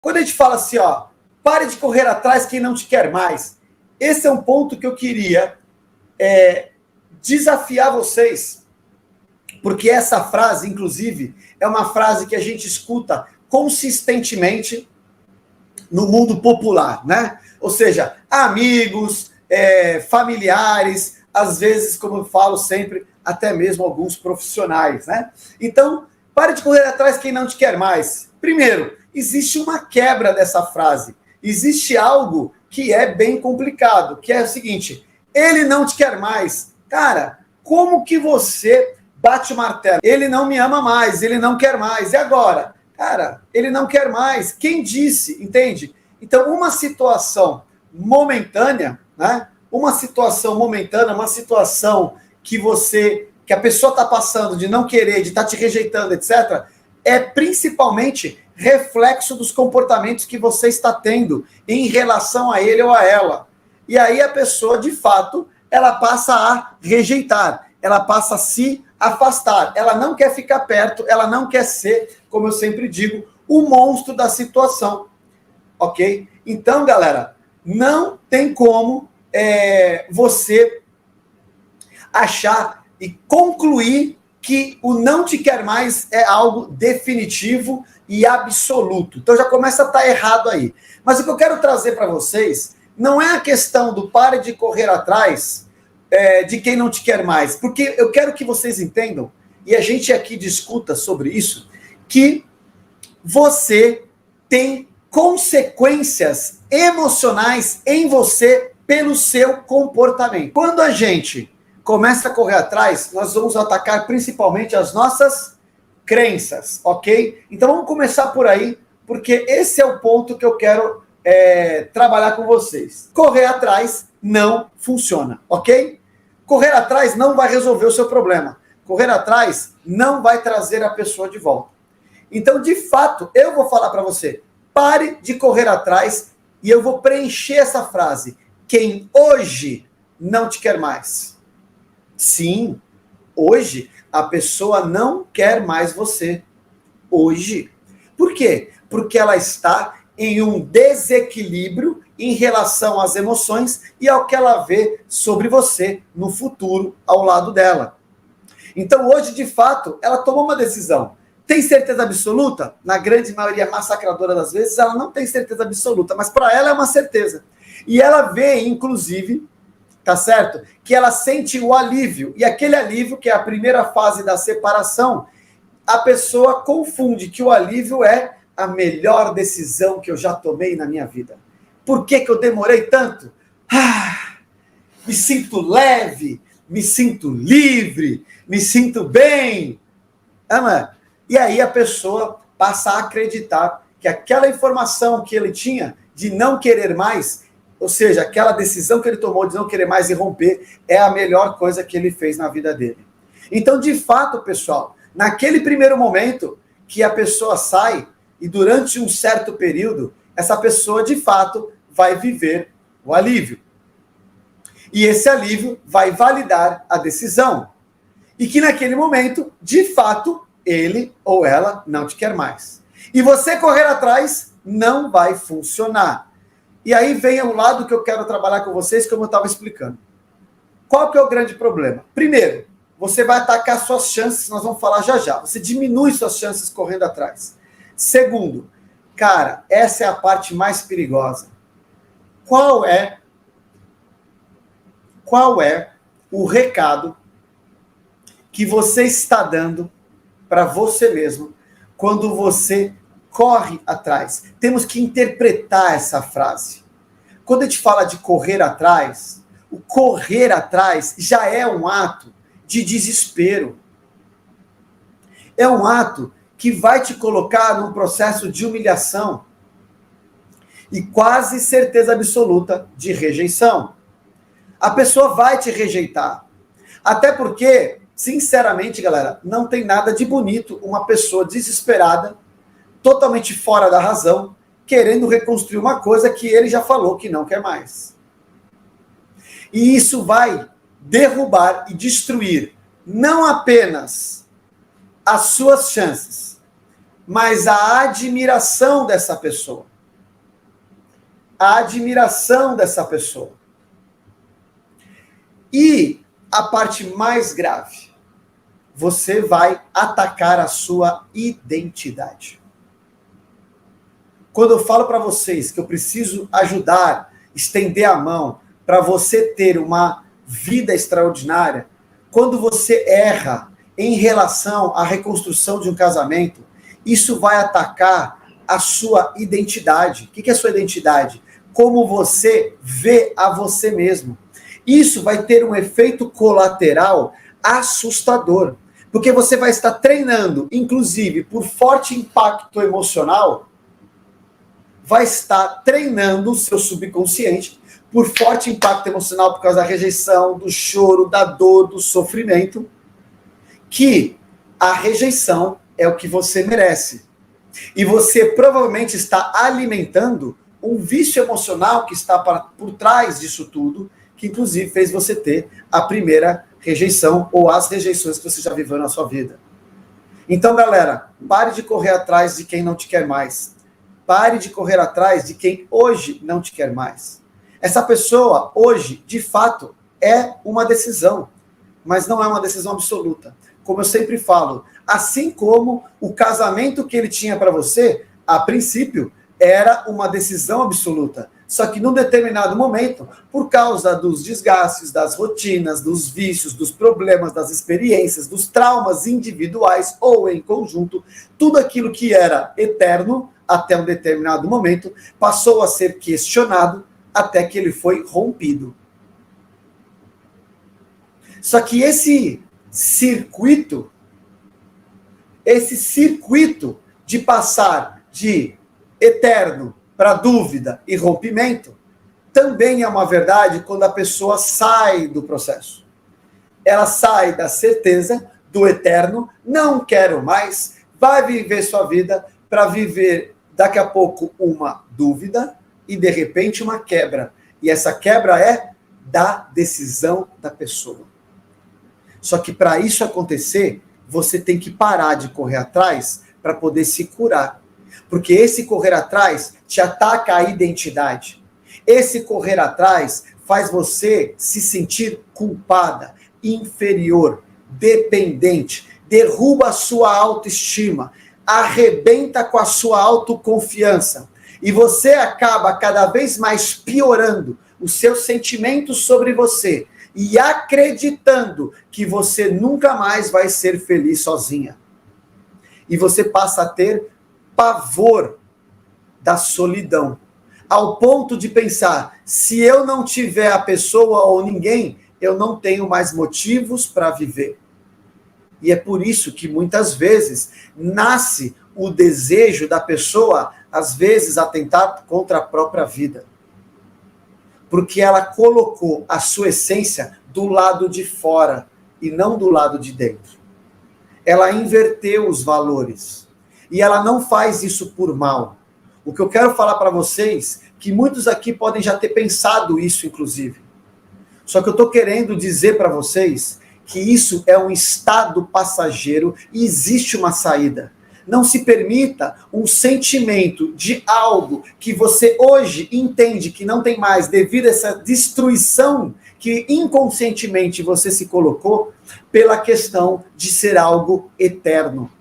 Quando a gente fala assim, ó, pare de correr atrás quem não te quer mais. Esse é um ponto que eu queria desafiar vocês, porque essa frase, inclusive, é uma frase que a gente escuta consistentemente no mundo popular, né? Ou seja, amigos, familiares, às vezes, como eu falo sempre, até mesmo alguns profissionais, né? Então, pare de correr atrás quem não te quer mais. Primeiro, existe uma quebra dessa frase. Existe algo que é bem complicado, que é o seguinte: ele não te quer mais. Cara, como que você bate o martelo? Ele não me ama mais, ele não quer mais. E agora? Cara, ele não quer mais. Quem disse? Entende? Então, uma situação momentânea, né? Uma situação momentânea, uma situação que a pessoa está passando de não querer, de estar te rejeitando, etc., é principalmente reflexo dos comportamentos que você está tendo em relação a ele ou a ela. E aí a pessoa, de fato, ela passa a rejeitar, ela passa a se afastar, ela não quer ficar perto, ela não quer ser, como eu sempre digo, o monstro da situação, ok? Então, galera, não tem como você achar e concluir que o não te quer mais é algo definitivo e absoluto. Então já começa a estar errado aí. Mas o que eu quero trazer para vocês não é a questão do pare de correr atrás de quem não te quer mais, porque eu quero que vocês entendam, e a gente aqui discuta sobre isso, que você tem consequências emocionais em você pelo seu comportamento. Quando a gente começa a correr atrás, nós vamos atacar principalmente as nossas crenças, ok? Então vamos começar por aí, porque esse é o ponto que eu quero trabalhar com vocês. Correr atrás não funciona, ok? Correr atrás não vai resolver o seu problema. Correr atrás não vai trazer a pessoa de volta. Então, de fato, eu vou falar para você, pare de correr atrás e eu vou preencher essa frase. Quem hoje não te quer mais. Sim, hoje a pessoa não quer mais você. Hoje. Por quê? Porque ela está em um desequilíbrio em relação às emoções e ao que ela vê sobre você no futuro ao lado dela. Então, hoje, de fato, ela tomou uma decisão. Tem certeza absoluta? Na grande maioria massacradora das vezes, ela não tem certeza absoluta, mas para ela é uma certeza. E ela vê, inclusive, tá certo? Que ela sente o alívio. E aquele alívio, que é a primeira fase da separação, a pessoa confunde que o alívio é a melhor decisão que eu já tomei na minha vida. Por que eu demorei tanto? Me sinto leve, me sinto livre, me sinto bem. E aí a pessoa passa a acreditar que aquela informação que ele tinha de não querer mais, ou seja, aquela decisão que ele tomou de não querer mais e romper, é a melhor coisa que ele fez na vida dele. Então, de fato, pessoal, naquele primeiro momento que a pessoa sai, e durante um certo período, essa pessoa, de fato, vai viver o alívio. E esse alívio vai validar a decisão. E que naquele momento, de fato, ele ou ela não te quer mais. E você correr atrás não vai funcionar. E aí vem o lado que eu quero trabalhar com vocês, como eu estava explicando. Qual que é o grande problema? Primeiro, você vai atacar suas chances, nós vamos falar já já. Você diminui suas chances correndo atrás. Segundo, cara, essa é a parte mais perigosa. Qual é o recado que você está dando para você mesmo quando você corre atrás? Temos que interpretar essa frase. Quando a gente fala de correr atrás, o correr atrás já é um ato de desespero. É um ato que vai te colocar num processo de humilhação e quase certeza absoluta de rejeição. A pessoa vai te rejeitar. Até porque, sinceramente, galera, não tem nada de bonito uma pessoa desesperada, totalmente fora da razão, querendo reconstruir uma coisa que ele já falou que não quer mais. E isso vai derrubar e destruir não apenas as suas chances, mas a admiração dessa pessoa. a admiração dessa pessoa. E a parte mais grave, você vai atacar a sua identidade. Quando eu falo para vocês que eu preciso ajudar, estender a mão para você ter uma vida extraordinária, quando você erra em relação à reconstrução de um casamento, isso vai atacar a sua identidade. O que é a sua identidade? Como você vê a você mesmo. Isso vai ter um efeito colateral assustador, porque você vai estar treinando, inclusive por forte impacto emocional, vai estar treinando o seu subconsciente por forte impacto emocional por causa da rejeição, do choro, da dor, do sofrimento, que a rejeição é o que você merece. E você provavelmente está alimentando um vício emocional que está por trás disso tudo, que inclusive fez você ter a primeira rejeição ou as rejeições que você já viveu na sua vida. Então, galera, pare de correr atrás de quem não te quer mais. Pare de correr atrás de quem hoje não te quer mais. Essa pessoa, hoje, de fato, é uma decisão, mas não é uma decisão absoluta. Como eu sempre falo, assim como o casamento que ele tinha para você, a princípio, era uma decisão absoluta. Só que num determinado momento, por causa dos desgastes, das rotinas, dos vícios, dos problemas, das experiências, dos traumas individuais ou em conjunto, tudo aquilo que era eterno até um determinado momento passou a ser questionado até que ele foi rompido. Só que esse circuito de passar de eterno para dúvida e rompimento, também é uma verdade quando a pessoa sai do processo. Ela sai da certeza do eterno, não quero mais, vai viver sua vida para viver daqui a pouco uma dúvida e de repente uma quebra. E essa quebra é da decisão da pessoa. Só que para isso acontecer, você tem que parar de correr atrás para poder se curar. Porque esse correr atrás te ataca a identidade. Esse correr atrás faz você se sentir culpada, inferior, dependente, derruba a sua autoestima, arrebenta com a sua autoconfiança. E você acaba cada vez mais piorando os seus sentimentos sobre você e acreditando que você nunca mais vai ser feliz sozinha. E você passa a ter pavor da solidão, ao ponto de pensar, se eu não tiver a pessoa ou ninguém, eu não tenho mais motivos para viver. E é por isso que muitas vezes nasce o desejo da pessoa, às vezes, atentar contra a própria vida. Porque ela colocou a sua essência do lado de fora e não do lado de dentro. Ela inverteu os valores. E ela não faz isso por mal. O que eu quero falar para vocês, que muitos aqui podem já ter pensado isso, inclusive. Só que eu estou querendo dizer para vocês que isso é um estado passageiro e existe uma saída. Não se permita um sentimento de algo que você hoje entende que não tem mais devido a essa destruição que inconscientemente você se colocou pela questão de ser algo eterno.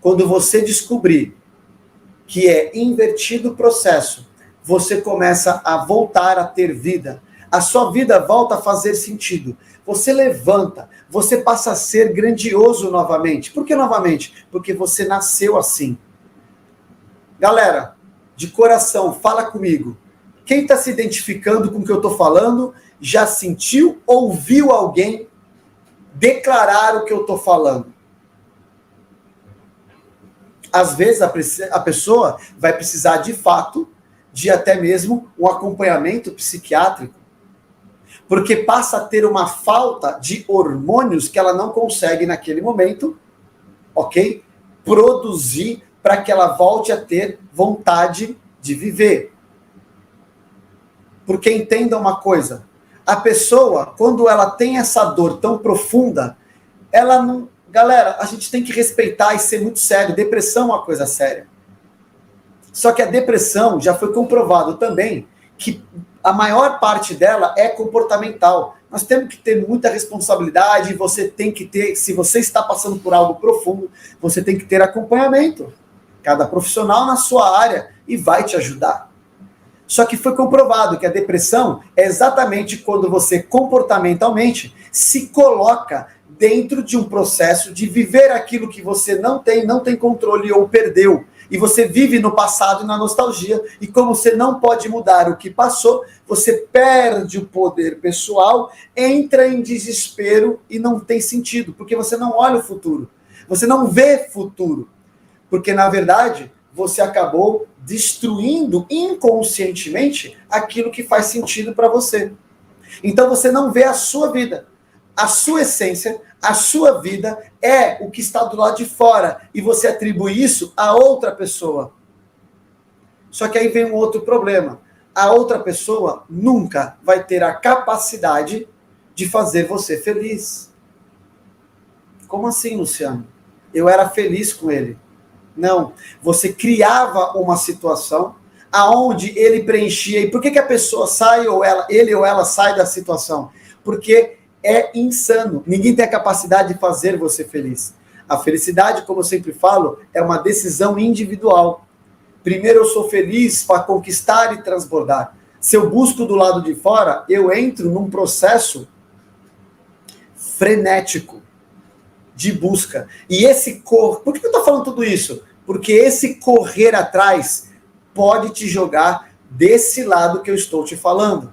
Quando você descobrir que é invertido o processo, você começa a voltar a ter vida. A sua vida volta a fazer sentido. Você levanta, você passa a ser grandioso novamente. Por que novamente? Porque você nasceu assim. Galera, de coração, fala comigo. Quem está se identificando com o que eu estou falando, já sentiu, ouviu alguém declarar o que eu estou falando? Às vezes a pessoa vai precisar de fato de até mesmo um acompanhamento psiquiátrico, porque passa a ter uma falta de hormônios que ela não consegue naquele momento, ok? Produzir para que ela volte a ter vontade de viver. Porque entenda uma coisa, a pessoa, quando ela tem essa dor tão profunda, ela não... Galera, a gente tem que respeitar e ser muito sério. Depressão é uma coisa séria. Só que a depressão já foi comprovado também que a maior parte dela é comportamental. Nós temos que ter muita responsabilidade, você tem que ter, se você está passando por algo profundo, você tem que ter acompanhamento. Cada profissional na sua área e vai te ajudar. Só que foi comprovado que a depressão é exatamente quando você comportamentalmente se coloca dentro de um processo de viver aquilo que você não tem controle ou perdeu. E você vive no passado e na nostalgia, e como você não pode mudar o que passou, você perde o poder pessoal, entra em desespero e não tem sentido, porque você não olha o futuro, você não vê futuro, porque na verdade você acabou destruindo inconscientemente aquilo que faz sentido para você. Então você não vê a sua vida, a sua essência, a sua vida é o que está do lado de fora e você atribui isso a outra pessoa. Só que aí vem um outro problema. A outra pessoa nunca vai ter a capacidade de fazer você feliz. Como assim, Luciano? Eu era feliz com ele. Não, você criava uma situação aonde ele preenchia. E por que a pessoa sai ou ele ou ela sai da situação? Porque é insano. Ninguém tem a capacidade de fazer você feliz. A felicidade, como eu sempre falo, é uma decisão individual. Primeiro eu sou feliz para conquistar e transbordar. Se eu busco do lado de fora, eu entro num processo frenético de busca. E esse por que eu estou falando tudo isso? Porque esse correr atrás pode te jogar desse lado que eu estou te falando.